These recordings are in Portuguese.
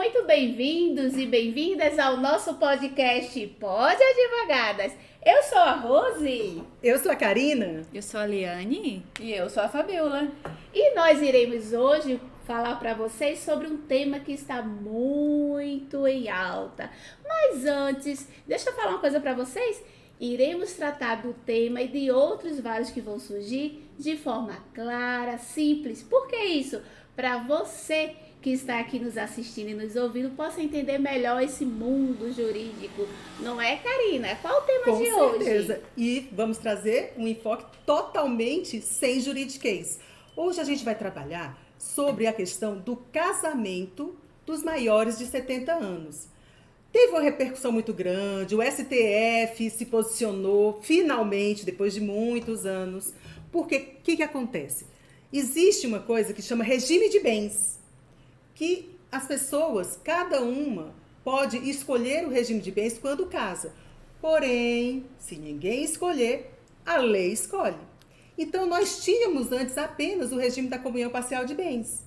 muito bem-vindos e bem-vindas ao nosso podcast Pode Advogadas. Eu sou a Rose. Eu sou a Karina. Eu sou a Liane. E eu sou a Fabiola. E nós iremos hoje falar para vocês sobre um tema que está muito em alta. Mas antes, deixa eu falar uma coisa para vocês. Iremos tratar do tema e de outros vários que vão surgir de forma clara, simples. Por que isso? Para você que está aqui nos assistindo e nos ouvindo possa entender melhor esse mundo jurídico. Não é, Karina? Qual o tema de hoje? Com certeza. E vamos trazer um enfoque totalmente sem juridiquês. Hoje a gente vai trabalhar sobre a questão do casamento dos maiores de 70 anos. Teve uma repercussão muito grande, o STF se posicionou finalmente, depois de muitos anos. Porque o que acontece? Existe uma coisa que chama regime de bens, que as pessoas, cada uma, pode escolher o regime de bens quando casa. Porém, se ninguém escolher, a lei escolhe. Então, nós tínhamos antes apenas o regime da comunhão parcial de bens.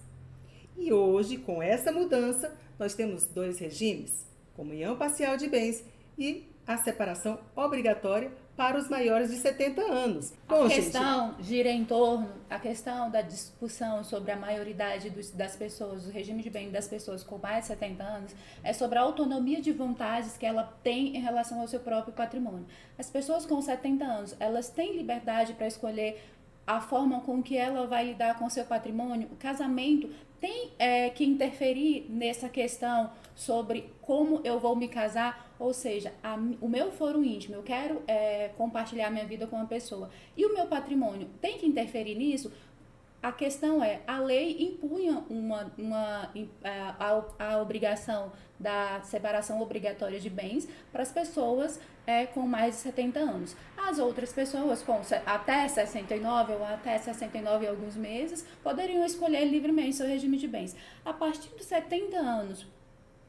E hoje, com essa mudança, nós temos dois regimes, comunhão parcial de bens e a separação obrigatória para os maiores de 70 anos. Bom, a questão gira em torno, a questão da discussão sobre a maioridade das pessoas, o regime de bem das pessoas com mais de 70 anos, é sobre a autonomia de vontades que ela tem em relação ao seu próprio patrimônio. As pessoas com 70 anos, elas têm liberdade para escolher a forma com que ela vai lidar com o seu patrimônio. O casamento tem que interferir nessa questão sobre como eu vou me casar, ou seja, o meu foro íntimo, eu quero compartilhar minha vida com uma pessoa, e o meu patrimônio tem que interferir nisso. A questão é, a lei impunha a obrigação da separação obrigatória de bens para as pessoas com mais de 70 anos. As outras pessoas com até 69 ou até 69 e alguns meses poderiam escolher livremente seu regime de bens. A partir dos 70 anos,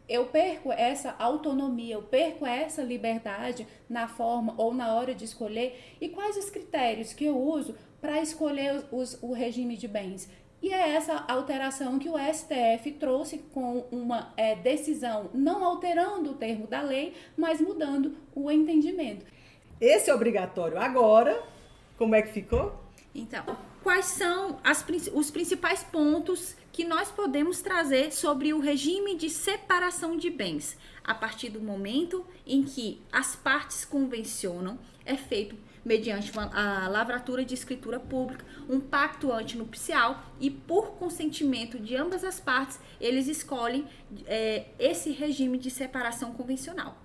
eu perco essa autonomia, eu perco essa liberdade na forma ou na hora de escolher. E quais os critérios que eu uso para escolher o regime de bens? E é essa alteração que o STF trouxe com uma decisão, não alterando o termo da lei, mas mudando o entendimento. Esse é obrigatório agora. Como é que ficou? Então, quais são os principais pontos que nós podemos trazer sobre o regime de separação de bens? A partir do momento em que as partes convencionam, é feito mediante a lavratura de escritura pública, um pacto antinupcial e, por consentimento de ambas as partes, eles escolhem esse regime de separação convencional.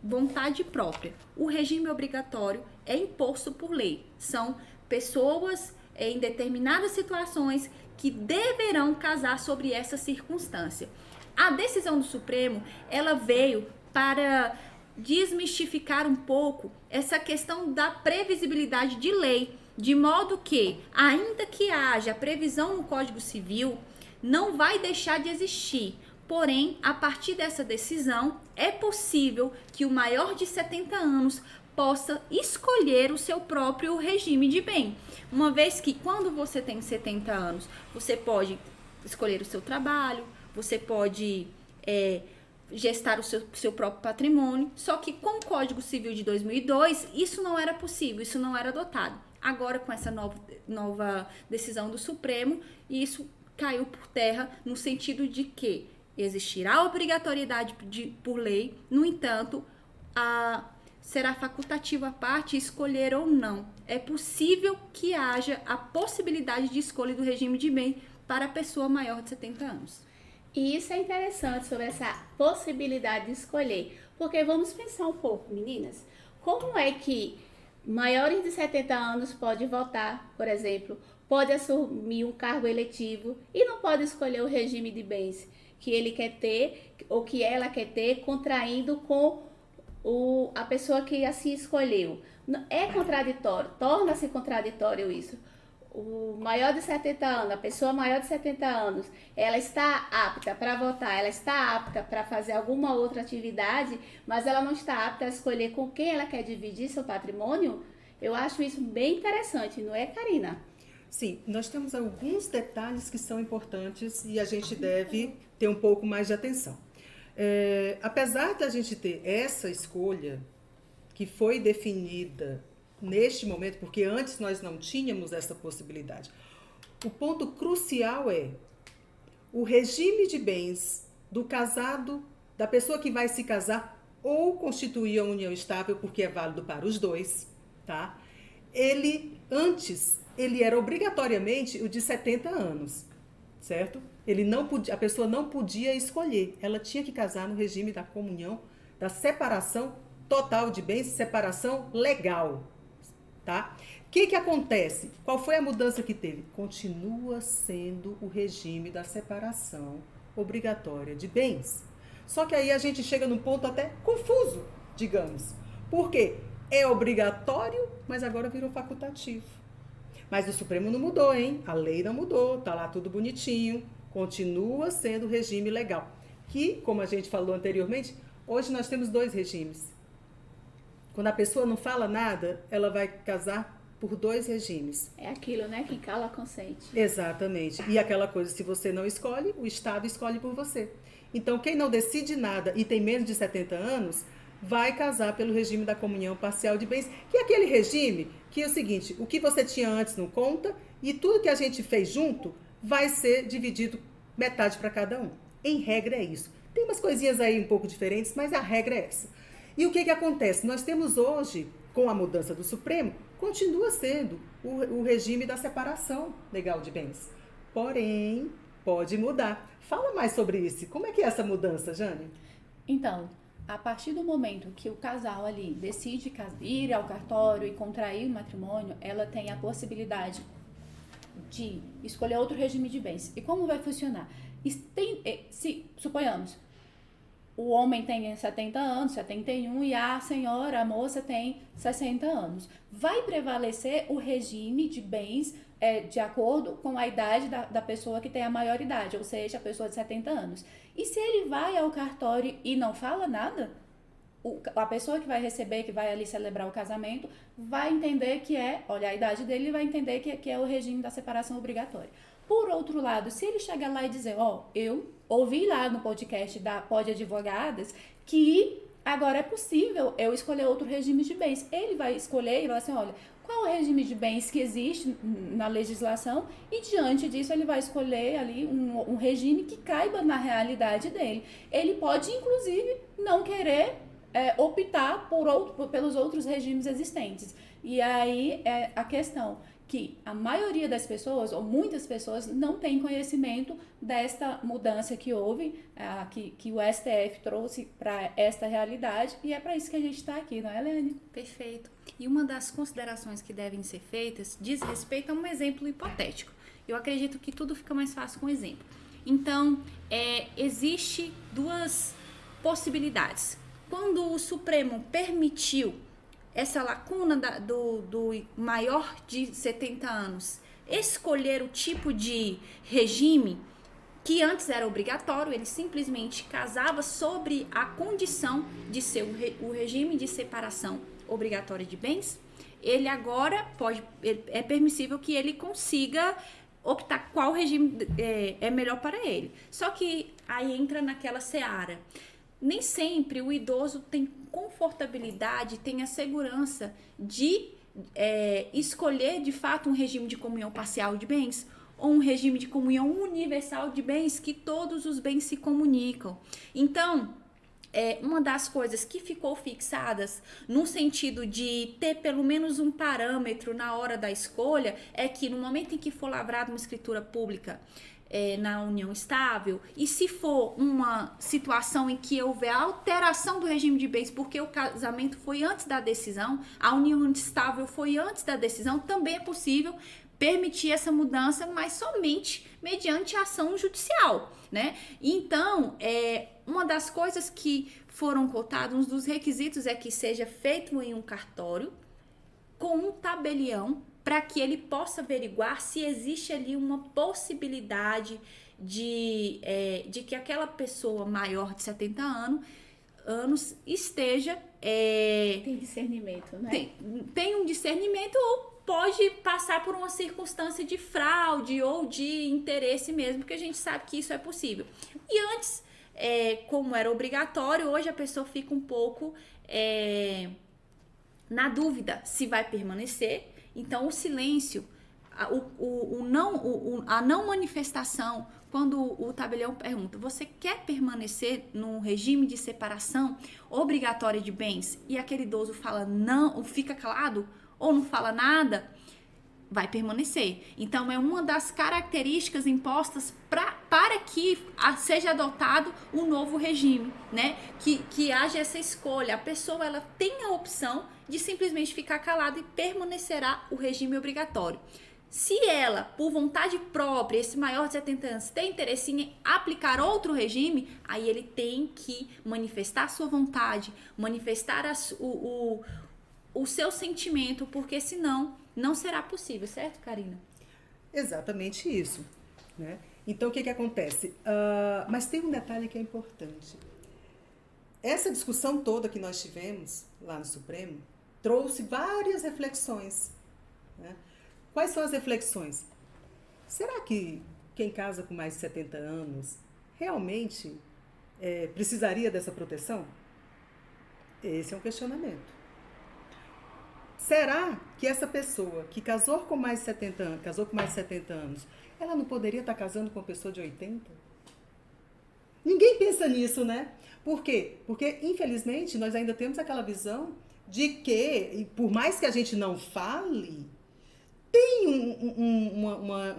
Vontade própria. O regime obrigatório é imposto por lei. São pessoas em determinadas situações que deverão casar sobre essa circunstância. A decisão do Supremo, ela veio para desmistificar um pouco essa questão da previsibilidade de lei, de modo que, ainda que haja previsão no Código Civil, não vai deixar de existir. Porém, a partir dessa decisão, é possível que o maior de 70 anos possa escolher o seu próprio regime de bem. Uma vez que, quando você tem 70 anos, você pode escolher o seu trabalho, você pode gestar o seu próprio patrimônio, só que com o Código Civil de 2002, isso não era possível, isso não era adotado. Agora, com essa nova decisão do Supremo, isso caiu por terra no sentido de que existirá obrigatoriedade por lei, no entanto, será facultativa a parte escolher ou não. É possível que haja a possibilidade de escolha do regime de bem para a pessoa maior de 70 anos. E isso é interessante sobre essa possibilidade de escolher, porque vamos pensar um pouco, meninas, como é que maiores de 70 anos pode votar, por exemplo, pode assumir um cargo eletivo e não pode escolher o regime de bens que ele quer ter ou que ela quer ter, contraindo com a pessoa que assim escolheu. É contraditório, torna-se contraditório isso. O maior de 70 anos, a pessoa maior de 70 anos, ela está apta para votar, ela está apta para fazer alguma outra atividade, mas ela não está apta a escolher com quem ela quer dividir seu patrimônio. Eu acho isso bem interessante, não é, Karina? Sim, nós temos alguns detalhes que são importantes e a gente deve ter um pouco mais de atenção. Apesar de a gente ter essa escolha que foi definida neste momento, porque antes nós não tínhamos essa possibilidade, o ponto crucial é o regime de bens do casado, da pessoa que vai se casar ou constituir a união estável, porque é válido para os dois, tá? Ele era obrigatoriamente o de 70 anos, certo? A pessoa não podia escolher, ela tinha que casar no regime da comunhão, da separação total de bens, separação legal, tá? O que acontece? Qual foi a mudança que teve? Continua sendo o regime da separação obrigatória de bens. Só que aí a gente chega num ponto até confuso, digamos. Por quê? É obrigatório, mas agora virou facultativo. Mas o Supremo não mudou, hein? A lei não mudou, tá lá tudo bonitinho, continua sendo o regime legal. Que, como a gente falou anteriormente, hoje nós temos 2 regimes. Quando a pessoa não fala nada, ela vai casar por 2 regimes. É aquilo, né? Quem cala consente. Exatamente. E aquela coisa, se você não escolhe, o Estado escolhe por você. Então, quem não decide nada e tem menos de 70 anos, vai casar pelo regime da comunhão parcial de bens, que é aquele regime que é o seguinte, o que você tinha antes não conta e tudo que a gente fez junto vai ser dividido metade para cada um. Em regra é isso. Tem umas coisinhas aí um pouco diferentes, mas a regra é essa. E o que acontece? Nós temos hoje, com a mudança do Supremo, continua sendo o regime da separação legal de bens. Porém, pode mudar. Fala mais sobre isso. Como é que é essa mudança, Jane? Então, a partir do momento que o casal ali decide ir ao cartório e contrair o matrimônio, ela tem a possibilidade de escolher outro regime de bens. E como vai funcionar? Se suponhamos, o homem tem 70 anos, 71, e a senhora, a moça, tem 60 anos. Vai prevalecer o regime de bens de acordo com a idade da pessoa que tem a maior idade, ou seja, a pessoa de 70 anos. E se ele vai ao cartório e não fala nada, a pessoa que vai receber, que vai ali celebrar o casamento, vai entender que olha a idade dele, vai entender que é o regime da separação obrigatória. Por outro lado, se ele chegar lá e dizer, eu ouvi lá no podcast da Pode Advogadas que agora é possível eu escolher outro regime de bens. Ele vai escolher e vai assim, olha, qual é o regime de bens que existe na legislação e diante disso ele vai escolher ali um regime que caiba na realidade dele. Ele pode, inclusive, não querer optar pelos outros regimes existentes. E aí é a questão que a maioria das pessoas, ou muitas pessoas, não tem conhecimento desta mudança que houve, que o STF trouxe para esta realidade, e é para isso que a gente está aqui, não é, Eliane? Perfeito. E uma das considerações que devem ser feitas diz respeito a um exemplo hipotético. Eu acredito que tudo fica mais fácil com exemplo. Então, existe 2 possibilidades. Quando o Supremo permitiu essa lacuna do maior de 70 anos escolher o tipo de regime que antes era obrigatório, ele simplesmente casava sobre a condição de ser o regime de separação obrigatória de bens, ele agora é permissível que ele consiga optar qual regime é melhor para ele. Só que aí entra naquela seara. Nem sempre o idoso tem confortabilidade, tem a segurança de escolher de fato um regime de comunhão parcial de bens ou um regime de comunhão universal de bens que todos os bens se comunicam. Então, uma das coisas que ficou fixadas no sentido de ter pelo menos um parâmetro na hora da escolha é que no momento em que for lavrada uma escritura pública na união estável, e se for uma situação em que houver alteração do regime de bens porque o casamento foi antes da decisão, a união estável foi antes da decisão, também é possível permitir essa mudança, mas somente mediante ação judicial, né? Então, uma das coisas que foram cotadas, um dos requisitos é que seja feito em um cartório com um tabelião para que ele possa averiguar se existe ali uma possibilidade de que aquela pessoa maior de 70 anos esteja... Tem discernimento, né? Tem um discernimento ou pode passar por uma circunstância de fraude ou de interesse mesmo, porque a gente sabe que isso é possível. E antes, como era obrigatório, hoje a pessoa fica um pouco na dúvida se vai permanecer. Então, o silêncio, a não manifestação, quando o tabelião pergunta, você quer permanecer num regime de separação obrigatória de bens, e aquele idoso fala não, ou fica calado, ou não fala nada, vai permanecer. Então, é uma das características impostas para que seja adotado um novo regime, né? Que haja essa escolha. A pessoa, ela tem a opção de simplesmente ficar calada e permanecerá o regime obrigatório. Se ela, por vontade própria, esse maior de 70 anos, tem interesse em aplicar outro regime, aí ele tem que manifestar a sua vontade, manifestar o seu sentimento, porque senão não será possível, certo, Karina? Exatamente isso, né? Então, o que acontece? Mas tem um detalhe que é importante. Essa discussão toda que nós tivemos lá no Supremo trouxe várias reflexões, né? Quais são as reflexões? Será que quem casa com mais de 70 anos realmente precisaria dessa proteção? Esse é um questionamento. Será que essa pessoa que casou com mais de 70 anos, ela não poderia estar casando com uma pessoa de 80? Ninguém pensa nisso, né? Por quê? Porque, infelizmente, nós ainda temos aquela visão de que, por mais que a gente não fale, tem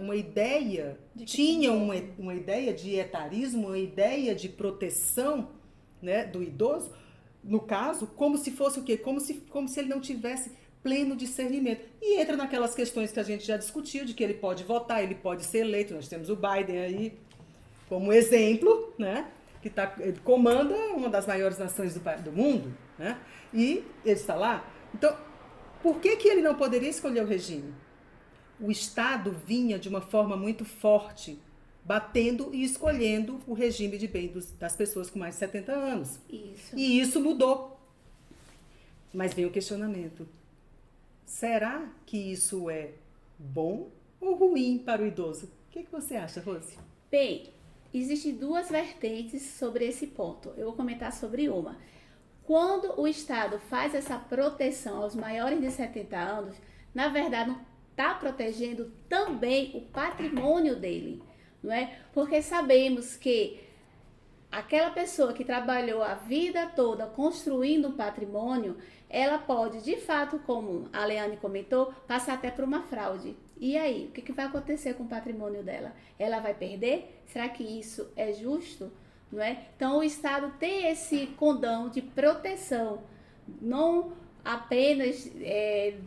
uma ideia, tinha uma ideia de etarismo, uma ideia de proteção, né, do idoso, no caso, como se fosse o quê? Como se ele não tivesse pleno discernimento. E entra naquelas questões que a gente já discutiu, de que ele pode votar, ele pode ser eleito. Nós temos o Biden aí como exemplo, né, que ele comanda uma das maiores nações do mundo, né, e ele está lá. Então, por que ele não poderia escolher o regime? O Estado vinha de uma forma muito forte, batendo e escolhendo o regime de bem das pessoas com mais de 70 anos. Isso. E isso mudou. Mas vem o questionamento. Será que isso é bom ou ruim para o idoso? O que você acha, Rose? Bem, existem duas vertentes sobre esse ponto. Eu vou comentar sobre uma. Quando o Estado faz essa proteção aos maiores de 70 anos, na verdade, não está protegendo também o patrimônio dele, não é? Porque sabemos que aquela pessoa que trabalhou a vida toda construindo um patrimônio, ela pode, de fato, como a Leane comentou, passar até por uma fraude. E aí, o que vai acontecer com o patrimônio dela? Ela vai perder? Será que isso é justo? Não é? Então, o Estado tem esse condão de proteção, não apenas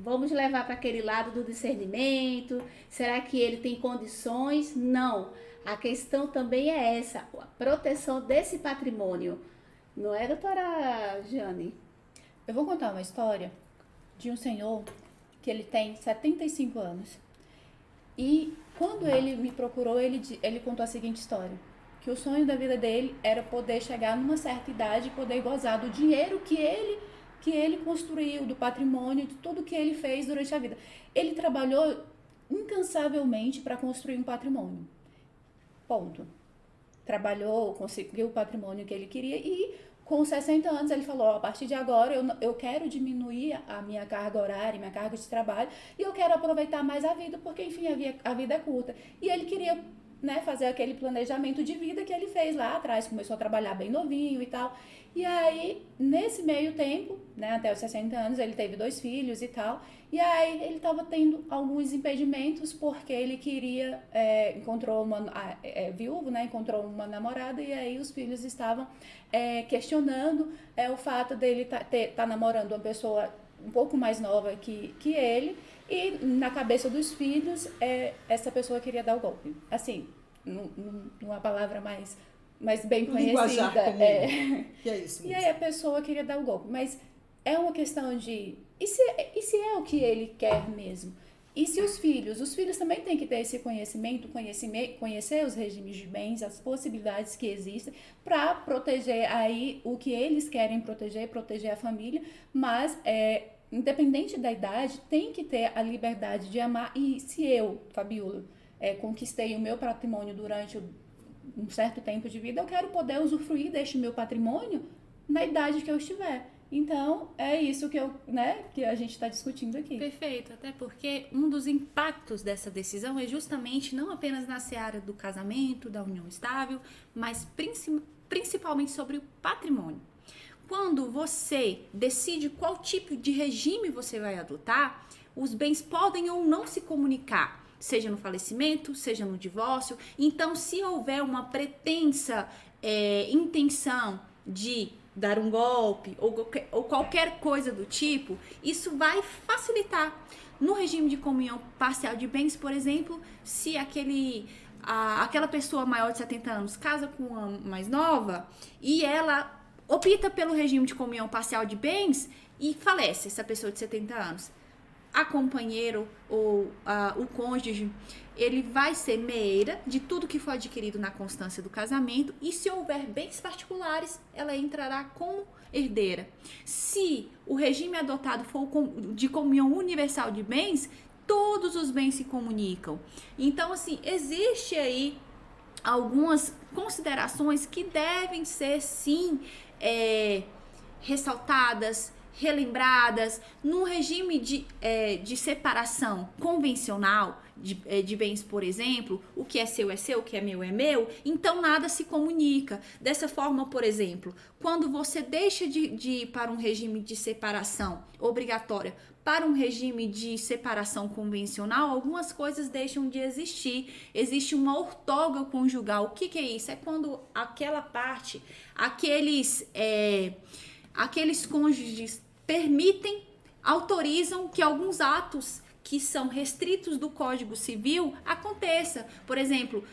vamos levar para aquele lado do discernimento, será que ele tem condições? Não, a questão também é essa, a proteção desse patrimônio, não é, doutora Jane? Eu vou contar uma história de um senhor que ele tem 75 anos e quando ele me procurou, ele contou a seguinte história, que o sonho da vida dele era poder chegar numa certa idade e poder gozar do dinheiro que ele construiu, do patrimônio, de tudo que ele fez durante a vida. Ele trabalhou incansavelmente para construir um patrimônio. Ponto. Trabalhou, conseguiu o patrimônio que ele queria e com 60 anos ele falou, a partir de agora eu quero diminuir a minha carga horária, minha carga de trabalho e eu quero aproveitar mais a vida, porque enfim, a vida é curta. E ele queria, né, fazer aquele planejamento de vida que ele fez lá atrás, começou a trabalhar bem novinho e tal. E aí, nesse meio tempo, né, até os 60 anos, ele teve 2 filhos e tal. E aí, ele estava tendo alguns impedimentos porque ele queria, encontrou viúvo, né, encontrou uma namorada e aí os filhos estavam questionando o fato dele tá namorando uma pessoa um pouco mais nova que ele. E na cabeça dos filhos, essa pessoa queria dar o golpe. Assim, numa palavra mais bem conhecida. Que é isso mesmo. E aí a pessoa queria dar o golpe. Mas é uma questão de... E se é o que ele quer mesmo? E se os filhos também têm que ter esse conhecimento, conhecer os regimes de bens, as possibilidades que existem para proteger aí o que eles querem proteger a família, mas independente da idade, tem que ter a liberdade de amar. E se eu, Fabiola, conquistei o meu patrimônio durante um certo tempo de vida, eu quero poder usufruir deste meu patrimônio na idade que eu estiver. Então, é isso que a gente está discutindo aqui. Perfeito, até porque um dos impactos dessa decisão é justamente não apenas na seara do casamento, da união estável, mas principalmente sobre o patrimônio. Quando você decide qual tipo de regime você vai adotar, os bens podem ou não se comunicar, seja no falecimento, seja no divórcio. Então, se houver uma pretensa intenção de dar um golpe ou qualquer coisa do tipo, isso vai facilitar. No regime de comunhão parcial de bens, por exemplo, se aquela pessoa maior de 70 anos casa com uma mais nova e ela opta pelo regime de comunhão parcial de bens e falece essa pessoa de 70 anos, a companheira ou o cônjuge, ele vai ser meeira de tudo que foi adquirido na constância do casamento, e se houver bens particulares, ela entrará como herdeira. Se o regime adotado for de comunhão universal de bens, todos os bens se comunicam. Então, assim, existe aí algumas considerações que devem ser, sim, ressaltadas, relembradas. No regime de separação convencional de bens, por exemplo, o que é seu, o que é meu, então nada se comunica. Dessa forma, por exemplo, quando você deixa de ir para um regime de separação obrigatória para um regime de separação convencional, algumas coisas deixam de existir. Existe uma ortoga conjugal. O que é isso? É quando aquela parte, aqueles cônjuges autorizam que alguns atos que são restritos do Código Civil aconteça. Por exemplo,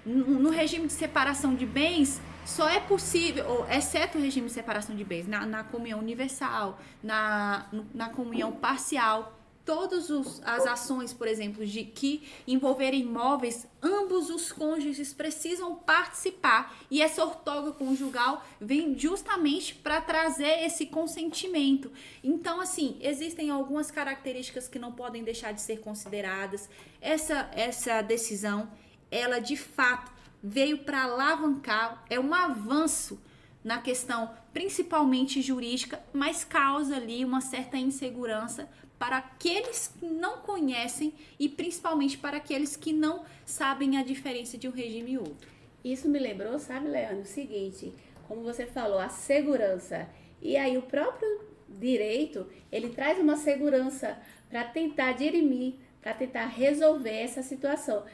no regime de separação de bens, só é possível, exceto o regime de separação de bens, na comunhão universal, na comunhão parcial, todas as ações, por exemplo, de que envolverem imóveis, ambos os cônjuges precisam participar, e essa ortoga conjugal vem justamente para trazer esse consentimento. Então, assim, existem algumas características que não podem deixar de ser consideradas. Essa decisão, ela de fato veio para alavancar, é um avanço na questão principalmente jurídica, mas causa ali uma certa insegurança para aqueles que não conhecem e principalmente para aqueles que não sabem a diferença de um regime e outro. Isso me lembrou, sabe, Leandro, o seguinte, como você falou, a segurança. E aí o próprio direito, ele traz uma segurança para tentar dirimir, para tentar resolver essa situação.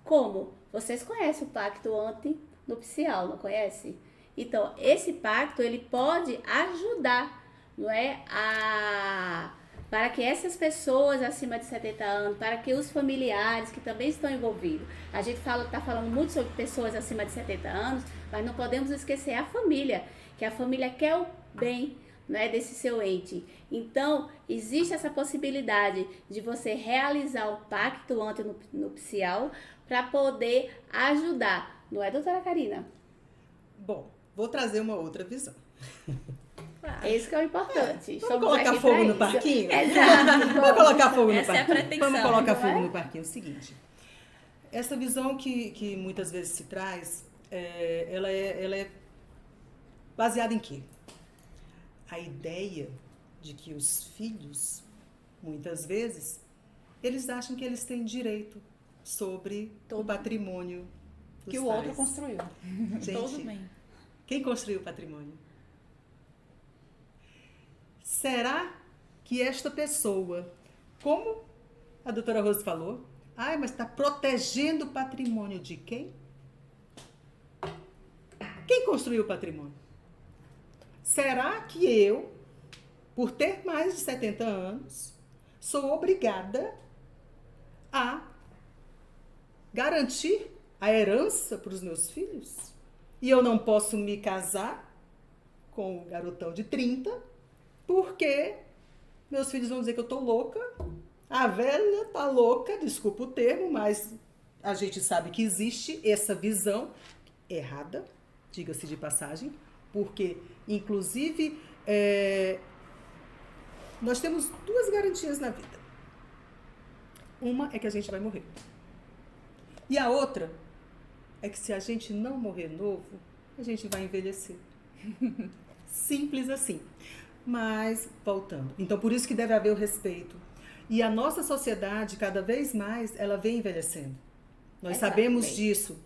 Como? Vocês conhecem o pacto antinupcial, não conhece? Então, esse pacto, ele pode ajudar, não é, para que essas pessoas acima de 70 anos, para que os familiares que também estão envolvidos, a gente está falando muito sobre pessoas acima de 70 anos, mas não podemos esquecer a família, que a família quer o bem, né, desse seu ente. Então, existe essa possibilidade de você realizar o pacto antinupcial para poder ajudar, não é, doutora Karina? Bom, vou trazer uma outra visão. Esse que é o importante. Vamos colocar fogo no parquinho? Exato. Vamos colocar fogo no Essa é a parquinho. pretensão, Vamos colocar não fogo é? no parquinho. É o seguinte, essa visão que muitas vezes se traz, ela é baseada em quê? A ideia de que os filhos, muitas vezes, eles acham que eles têm direito sobre o patrimônio dos Que o pais. outro construiu. Todo Gente, bem. quem construiu o patrimônio? Será que esta pessoa, como a doutora Rose falou, mas está protegendo o patrimônio de quem? Quem construiu o patrimônio? Será que eu, por ter mais de 70 anos, sou obrigada a garantir a herança para os meus filhos? E eu não posso me casar com um garotão de 30, porque meus filhos vão dizer que eu tô louca. A velha tá louca, desculpa o termo, mas a gente sabe que existe essa visão errada, diga-se de passagem, porque, inclusive, Nós temos duas garantias na vida. Uma é que a gente vai morrer. E a outra é que se a gente não morrer novo, a gente vai envelhecer. Simples assim. Mas, voltando. Então, por isso que deve haver o respeito. E a nossa sociedade, cada vez mais, ela vem envelhecendo. Nós sabemos disso.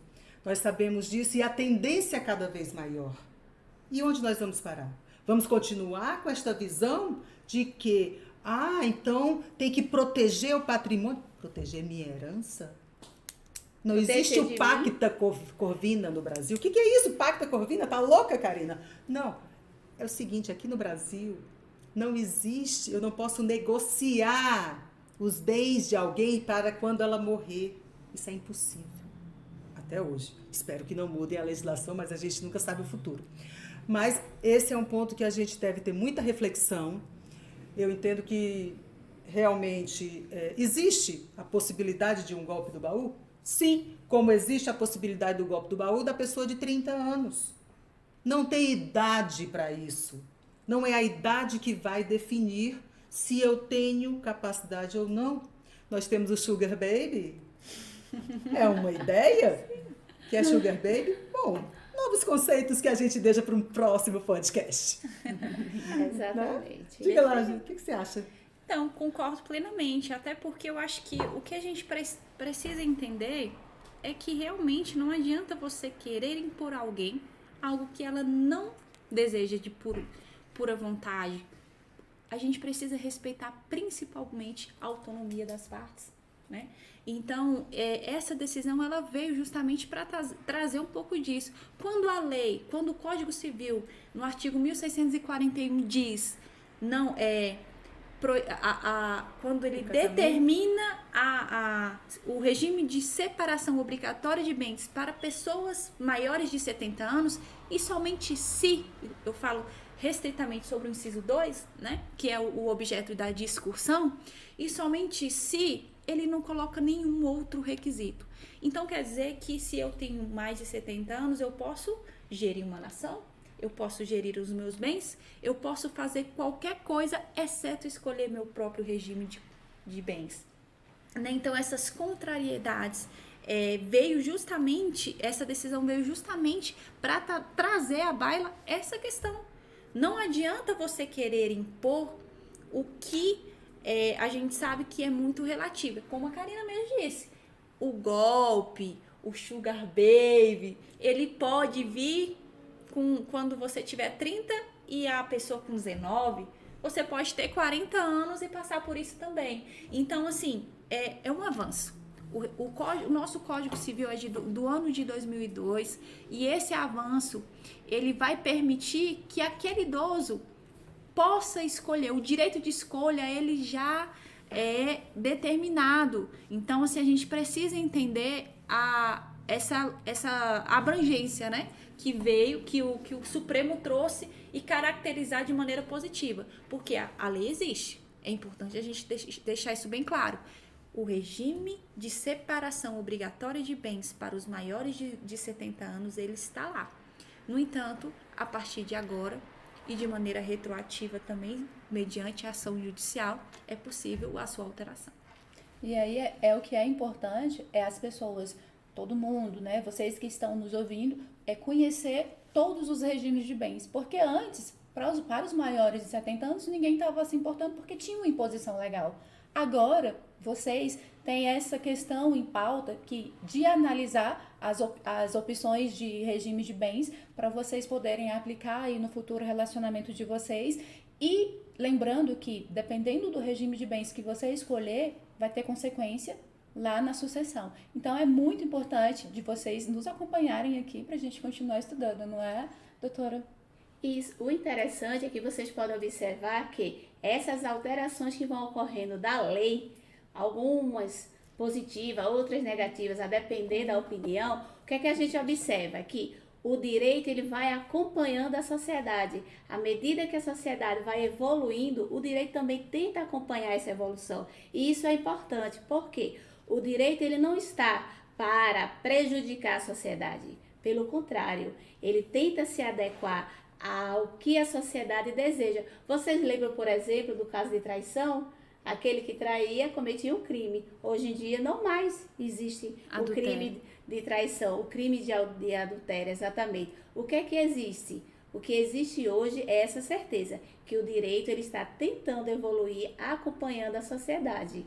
Nós sabemos disso e a tendência é cada vez maior. E onde nós vamos parar? Vamos continuar com esta visão de que, então tem que proteger o patrimônio. Proteger minha herança? Não existe o Pacta Corvina no Brasil. O que é isso, Pacta Corvina? Tá louca, Karina? Não. É o seguinte, aqui no Brasil não existe, eu não posso negociar os bens de alguém para quando ela morrer. Isso é impossível. Até hoje. Espero que não mudem a legislação, mas a gente nunca sabe o futuro. Mas esse é um ponto que a gente deve ter muita reflexão. Eu entendo que realmente existe a possibilidade de um golpe do baú? Sim, como existe a possibilidade do golpe do baú da pessoa de 30 anos. Não tem idade para isso. Não é a idade que vai definir se eu tenho capacidade ou não. Nós temos o Sugar Baby. É uma ideia? Que é Sugar Baby? Bom, novos conceitos que a gente deixa para um próximo podcast. Exatamente. Né? Diga lá, Ju, o que você acha? Então, concordo plenamente, até porque eu acho que o que a gente precisa entender é que realmente não adianta você querer impor a alguém algo que ela não deseja de pura vontade. A gente precisa respeitar principalmente a autonomia das partes, né? Então, essa decisão ela veio justamente para trazer um pouco disso. Quando o Código Civil, no artigo 1641, diz, quando ele determina o regime de separação obrigatória de bens para pessoas maiores de 70 anos, e somente se, eu falo restritamente sobre o inciso 2, né, que é o objeto da discussão, e somente se ele não coloca nenhum outro requisito. Então, quer dizer que se eu tenho mais de 70 anos, eu posso gerir uma nação, eu posso gerir os meus bens, eu posso fazer qualquer coisa, exceto escolher meu próprio regime de bens. Né? Então, essas contrariedades essa decisão veio justamente para trazer à baila essa questão. Não adianta você querer impor o que a gente sabe que é muito relativo. Como a Karina mesmo disse, o golpe, o sugar baby, ele pode vir quando você tiver 30 e a pessoa com 19, você pode ter 40 anos e passar por isso também. Então, assim, é um avanço. O nosso Código Civil é do ano de 2002 e esse avanço, ele vai permitir que aquele idoso possa escolher. O direito de escolha, ele já é determinado. Então, assim, a gente precisa entender essa abrangência, né? Que veio, que o Supremo trouxe e caracterizar de maneira positiva. Porque a lei existe. É importante a gente deixar isso bem claro. O regime de separação obrigatória de bens para os maiores de 70 anos, ele está lá. No entanto, a partir de agora, e de maneira retroativa também, mediante a ação judicial, é possível a sua alteração. E aí o que é importante é as pessoas, todo mundo, né, vocês que estão nos ouvindo, conhecer todos os regimes de bens. Porque antes, para os maiores de 70 anos, ninguém estava se importando porque tinha uma imposição legal. Agora, vocês têm essa questão em pauta de analisar as opções de regime de bens para vocês poderem aplicar aí no futuro relacionamento de vocês. E lembrando que, dependendo do regime de bens que você escolher, vai ter consequência lá na sucessão. Então, é muito importante de vocês nos acompanharem aqui para a gente continuar estudando, não é, doutora? Isso. O interessante é que vocês podem observar que essas alterações que vão ocorrendo da lei, algumas positivas, outras negativas, a depender da opinião, o que é que a gente observa? Que o direito ele vai acompanhando a sociedade. À medida que a sociedade vai evoluindo, o direito também tenta acompanhar essa evolução. E isso é importante, porque o direito ele não está para prejudicar a sociedade. Pelo contrário, ele tenta se adequar ao que a sociedade deseja. Vocês lembram, por exemplo, do caso de traição? Aquele que traía cometia um crime. Hoje em dia não mais existe o crime de traição, o crime de adultério, exatamente. O que é que existe? O que existe hoje é essa certeza, que o direito ele está tentando evoluir, acompanhando a sociedade.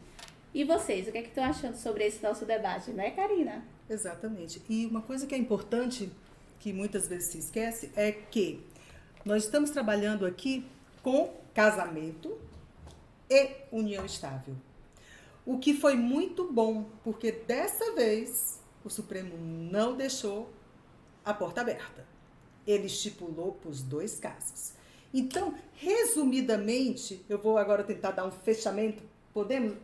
E vocês, o que é que estão achando sobre esse nosso debate, não é, Karina? Exatamente. E uma coisa que é importante, que muitas vezes se esquece, é que nós estamos trabalhando aqui com casamento e união estável. O que foi muito bom, porque dessa vez o Supremo não deixou a porta aberta. Ele estipulou para os dois casos. Então, resumidamente, eu vou agora tentar dar um fechamento.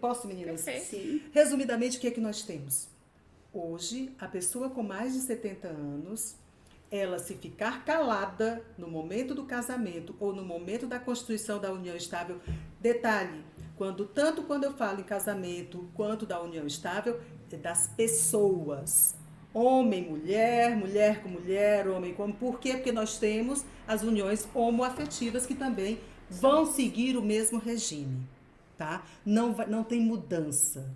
Posso, meninas? Sim. Resumidamente, o que é que nós temos? Hoje, a pessoa com mais de 70 anos, ela se ficar calada no momento do casamento ou no momento da constituição da união estável, detalhe, tanto quando eu falo em casamento quanto da união estável, é das pessoas. Homem, mulher, mulher com mulher, homem com... Por quê? Porque nós temos as uniões homoafetivas que também vão seguir o mesmo regime, tá? Não tem mudança.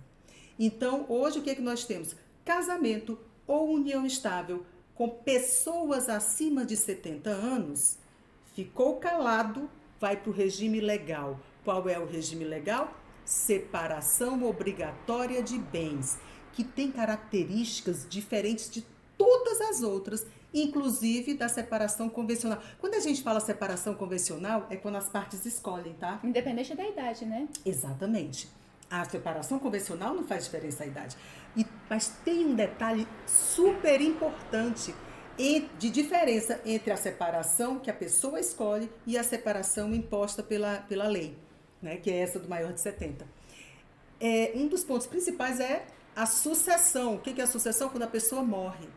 Então, hoje o que é que nós temos? Casamento ou união estável com pessoas acima de 70 anos, ficou calado, vai para o regime legal. Qual é o regime legal? Separação obrigatória de bens, que tem características diferentes de todas as outras, inclusive da separação convencional. Quando a gente fala separação convencional, é quando as partes escolhem, tá? Independente da idade, né? Exatamente. A separação convencional não faz diferença a idade. Mas tem um detalhe super importante de diferença entre a separação que a pessoa escolhe e a separação imposta pela lei, né? Que é essa do maior de 70. Um dos pontos principais é a sucessão. O que é a sucessão? Quando a pessoa morre.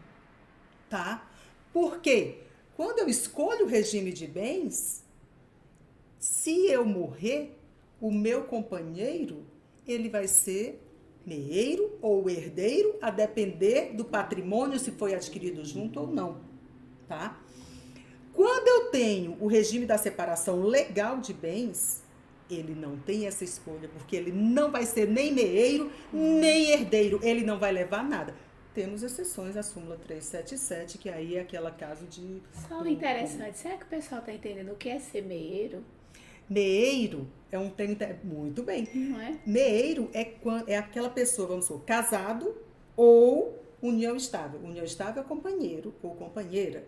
Tá? Por quê? Quando eu escolho o regime de bens, se eu morrer, o meu companheiro, ele vai ser meeiro ou herdeiro, a depender do patrimônio, se foi adquirido junto ou não, tá? Quando eu tenho o regime da separação legal de bens, ele não tem essa escolha, porque ele não vai ser nem meeiro, nem herdeiro, ele não vai levar nada. Temos exceções, a súmula 377, que aí é aquele caso de... Só interessante, será que o pessoal está entendendo o que é ser meeiro? Meeiro é um termo muito bem. Não é? Meeiro é aquela pessoa, vamos supor, casado ou união estável. União estável é companheiro ou companheira.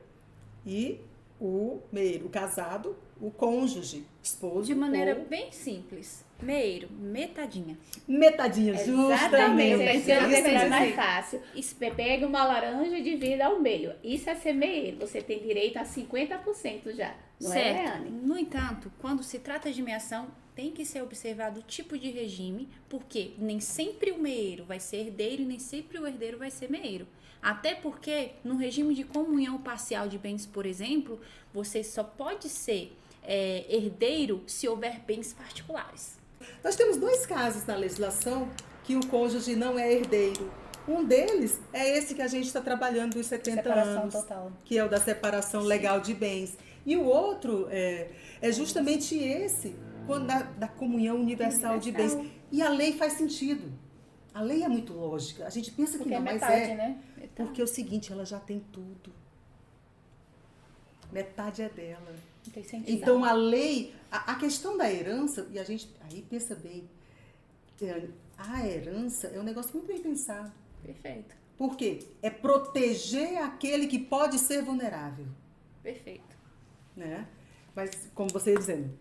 E o meeiro, o casado, o cônjuge, esposo. De maneira ou... bem simples. Meeiro, metadinha. Metadinha, Exatamente, justamente. pensando Isso que é mesmo. mais fácil. Você pega uma laranja e divide ao meio. Isso é ser meeiro. Você tem direito a 50% já. Não é, Certo. Leane? No entanto, quando se trata de meação, tem que ser observado o tipo de regime, porque nem sempre o meeiro vai ser herdeiro e nem sempre o herdeiro vai ser meeiro. Até porque, no regime de comunhão parcial de bens, por exemplo, você só pode ser herdeiro se houver bens particulares. Nós temos dois casos na legislação que o cônjuge não é herdeiro. Um deles é esse que a gente está trabalhando dos 70 Separação anos, total. que é o da separação legal de bens. E o outro é justamente esse, da comunhão universal de bens. E a lei faz sentido. A lei é muito lógica. A gente pensa Porque que não, é mas metade, né? Metade. Porque é o seguinte, ela já tem tudo. Metade é dela. Não tem sentido. Então, a lei, a questão da herança, e a gente aí pensa bem, a herança é um negócio muito bem pensado. Perfeito, Por quê? É proteger aquele que pode ser vulnerável, perfeito. né? Mas, como você ia dizendo,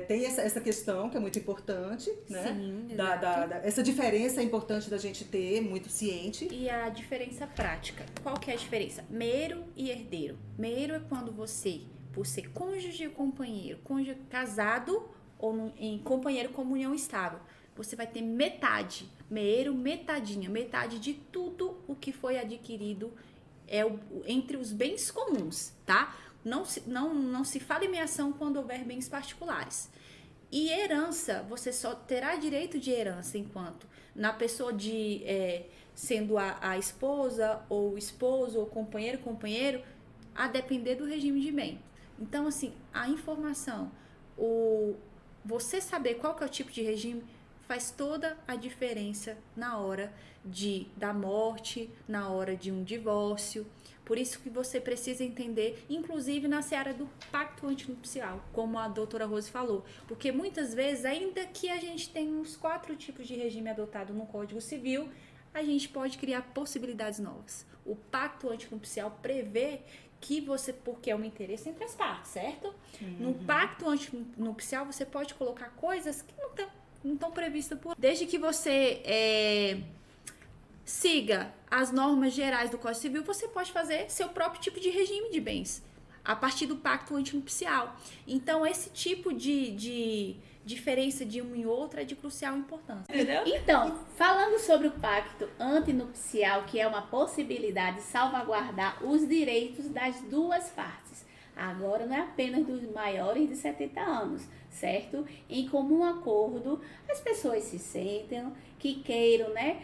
tem essa questão que é muito importante, né? Sim, exato. Essa diferença é importante da gente ter, muito ciente. E a diferença prática. Qual que é a diferença? Meeiro e herdeiro. Meeiro é quando você, por ser cônjuge e companheiro, cônjuge casado ou em companheiro como união estável, você vai ter metade, meeiro, metadinha, metade de tudo o que foi adquirido entre os bens comuns, tá? Não se fala em meação quando houver bens particulares. E herança, você só terá direito de herança enquanto na pessoa sendo a esposa ou o esposo ou companheiro, a depender do regime de bem. Então, assim, a informação, você saber qual que é o tipo de regime faz toda a diferença na hora da morte, na hora de um divórcio. Por isso que você precisa entender, inclusive na seara do pacto antinupcial, como a doutora Rose falou. Porque muitas vezes, ainda que a gente tenha uns 4 tipos de regime adotado no Código Civil, a gente pode criar possibilidades novas. O pacto antinupcial prevê que porque é um interesse entre as partes, certo? No pacto antinupcial, você pode colocar coisas que não estão previstas Desde que você siga as normas gerais do Código Civil, você pode fazer seu próprio tipo de regime de bens, a partir do pacto antinupcial. Então, esse tipo de diferença de uma e outra é de crucial importância. Entendeu? Então, falando sobre o pacto antinupcial, que é uma possibilidade de salvaguardar os direitos das duas partes. Agora não é apenas dos maiores de 70 anos, certo? Em comum acordo, as pessoas se sentem que queiram, né?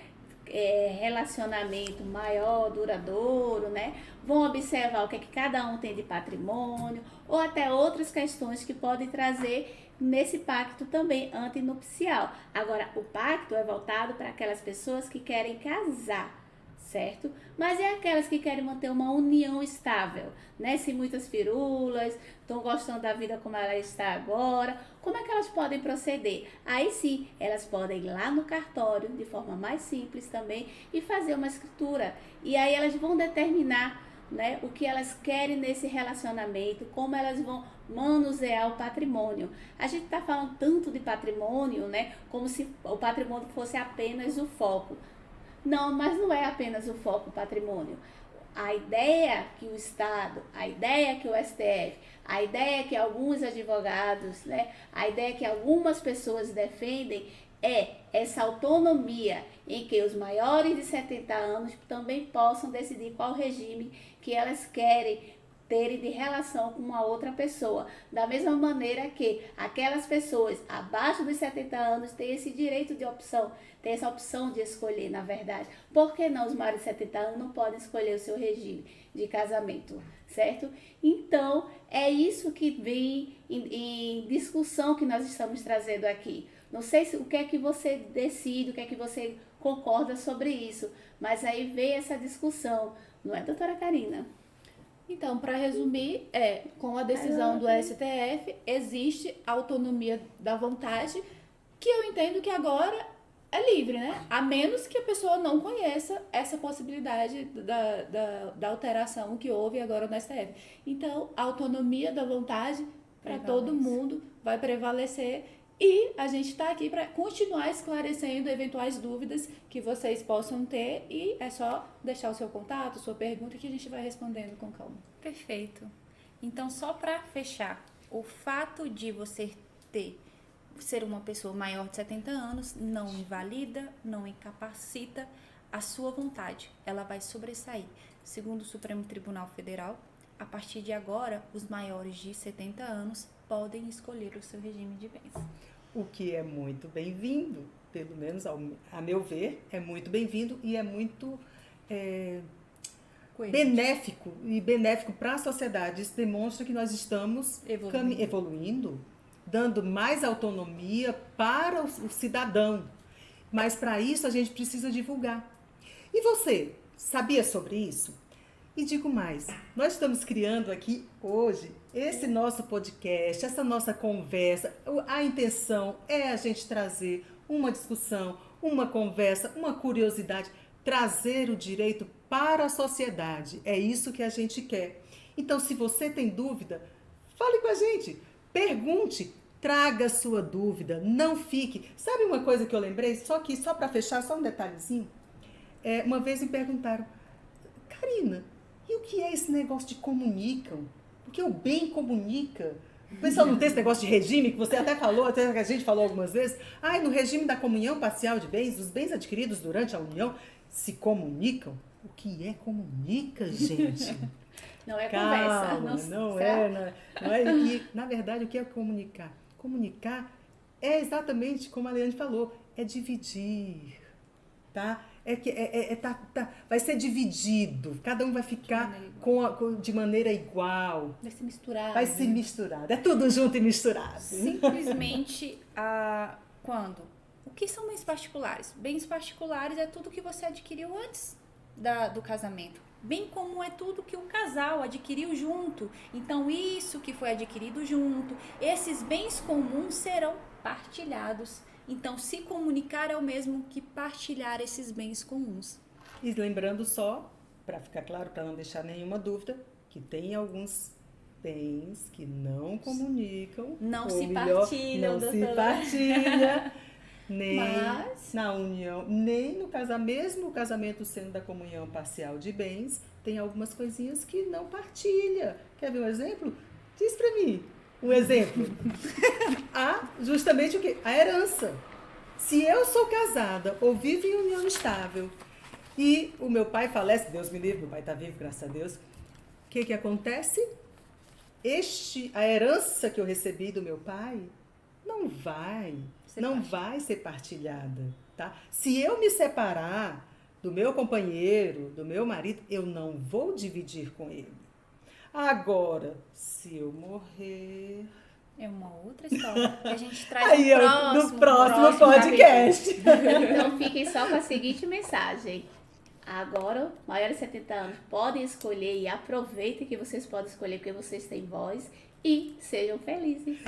Relacionamento maior, duradouro, né? Vão observar o que é que cada um tem de patrimônio, ou até outras questões que podem trazer nesse pacto também antinupcial. Agora, o pacto é voltado para aquelas pessoas que querem casar, certo? Mas é aquelas que querem manter uma união estável, né? Sem muitas firulas, estão gostando da vida como ela está agora. Como é que elas podem proceder? Aí sim, elas podem ir lá no cartório, de forma mais simples também, e fazer uma escritura. E aí elas vão determinar, né, o que elas querem nesse relacionamento, como elas vão manusear o patrimônio. A gente está falando tanto de patrimônio, né, como se o patrimônio fosse apenas o foco. Não, mas não é apenas o foco, o patrimônio. A ideia que o Estado, a ideia que o STF, a ideia que alguns advogados, né, a ideia que algumas pessoas defendem é essa autonomia em que os maiores de 70 anos também possam decidir qual regime que elas querem terem de relação com uma outra pessoa. Da mesma maneira que aquelas pessoas abaixo dos 70 anos têm esse direito de opção, têm essa opção de escolher, na verdade. Por que não os maiores de 70 anos não podem escolher o seu regime de casamento, certo? Então, é isso que vem em discussão que nós estamos trazendo aqui. Não sei o que é que você decide, o que é que você concorda sobre isso, mas aí vem essa discussão, não é, doutora Karina? Então, para resumir, com a decisão do STF, existe a autonomia da vontade, que eu entendo que agora é livre, né? A menos que a pessoa não conheça essa possibilidade da alteração que houve agora no STF. Então, a autonomia da vontade para todo mundo vai prevalecer. E a gente está aqui para continuar esclarecendo eventuais dúvidas que vocês possam ter, e é só deixar o seu contato, sua pergunta, que a gente vai respondendo com calma. Perfeito. Então, só para fechar, o fato de você ser uma pessoa maior de 70 anos não invalida, não incapacita a sua vontade. Ela vai sobressair. Segundo o Supremo Tribunal Federal, a partir de agora, os maiores de 70 anos podem escolher o seu regime de bens. O que é muito bem-vindo, pelo menos a meu ver, é muito bem-vindo e é muito benéfico para a sociedade. Isso demonstra que nós estamos evoluindo, dando mais autonomia para o cidadão. Mas para isso a gente precisa divulgar. E você, sabia sobre isso? E digo mais, nós estamos criando aqui hoje esse nosso podcast, essa nossa conversa. A intenção é a gente trazer uma discussão, uma conversa, uma curiosidade, trazer o direito para a sociedade. É isso que a gente quer. Então, se você tem dúvida, fale com a gente, pergunte, traga a sua dúvida, não fique. Sabe uma coisa que eu lembrei? Só para fechar, só um detalhezinho. Uma vez me perguntaram, Karina, e o que é esse negócio de comunicam? Porque o bem comunica. O pessoal não tem esse negócio de regime, que você até falou, até que a gente falou algumas vezes. No regime da comunhão parcial de bens, os bens adquiridos durante a união se comunicam. O que é comunica, gente? Não é Calma, conversa. Não é. E, na verdade, o que é comunicar? Comunicar é exatamente como a Leandre falou, é dividir, tá? vai ser dividido. Cada um vai ficar de maneira igual. Vai se misturar. Vai se misturar. É tudo junto e misturado. Simplesmente, quando? O que são bens particulares? Bens particulares é tudo que você adquiriu antes do casamento. Bem como é tudo que o casal adquiriu junto. Então, isso que foi adquirido junto, esses bens comuns serão partilhados. Então, se comunicar é o mesmo que partilhar esses bens comuns. E lembrando só, para ficar claro, para não deixar nenhuma dúvida, que tem alguns bens que não comunicam. Não se partilham, não se doutora. partilha, nem Mas- na união, nem no casamento, mesmo o casamento sendo da comunhão parcial de bens, tem algumas coisinhas que não partilha. Quer ver um exemplo? Diz para mim um exemplo. Justamente o quê? A herança. Se eu sou casada ou vivo em união estável e o meu pai falece, Deus me livre, meu pai está vivo, graças a Deus, o que acontece? A herança que eu recebi do meu pai não vai ser partilhada, tá? Se eu me separar do meu companheiro, do meu marido, eu não vou dividir com ele. Agora, se eu morrer... É uma outra história que a gente traz Aí no próximo podcast. Então fiquem só com a seguinte mensagem. Agora, maiores de 70 anos podem escolher e aproveitem que vocês podem escolher porque vocês têm voz e sejam felizes.